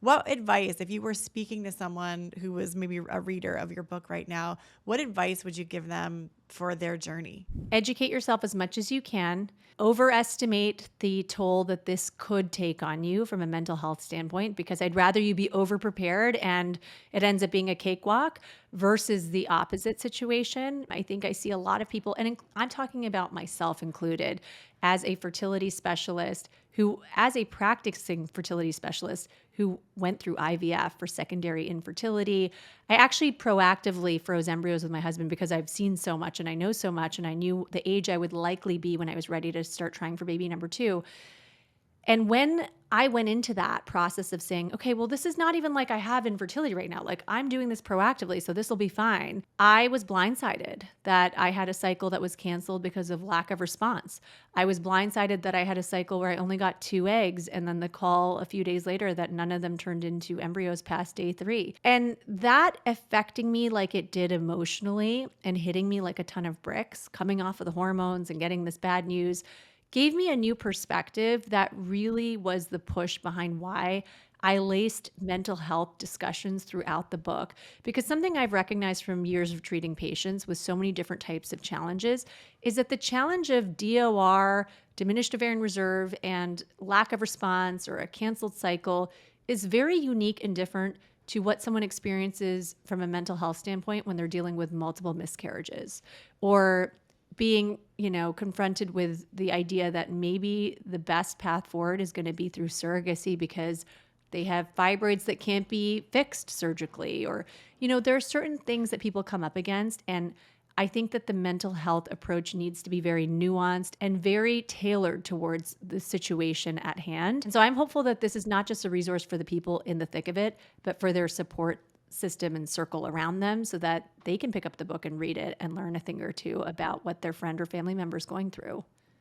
What advice, if you were speaking to someone who was maybe a reader of your book right now, what advice would you give them for their journey? Educate yourself as much as you can. Overestimate the toll that this could take on you from a mental health standpoint, because I'd rather you be overprepared and it ends up being a cakewalk versus the opposite situation. I think I see a lot of people, and I'm talking about myself included, as a fertility specialist as a practicing fertility specialist who went through IVF for secondary infertility. I actually proactively froze embryos with my husband because I've seen so much and I know so much, and I knew the age I would likely be when I was ready to start trying for baby number two. And when I went into that process of saying, okay, well, this is not even like I have infertility right now. Like I'm doing this proactively, so this will be fine. I was blindsided that I had a cycle that was canceled because of lack of response. I was blindsided that I had a cycle where I only got 2 eggs, and then the call a few days later that none of them turned into embryos past day 3. And that affecting me like it did emotionally and hitting me like a ton of bricks, coming off of the hormones and getting this bad news, gave me a new perspective that really was the push behind why I laced mental health discussions throughout the book. Because something I've recognized from years of treating patients with so many different types of challenges is that the challenge of DOR, diminished ovarian reserve, and lack of response or a canceled cycle is very unique and different to what someone experiences from a mental health standpoint when they're dealing with multiple miscarriages or being, confronted with the idea that maybe the best path forward is going to be through surrogacy because they have fibroids that can't be fixed surgically, or, there are certain things that people come up against. And I think that the mental health approach needs to be very nuanced and very tailored towards the situation at hand. And so I'm hopeful that this is not just a resource for the people in the thick of it, but for their support system and circle around them so that they can pick up the book and read it and learn a thing or two about what their friend or family member is going through.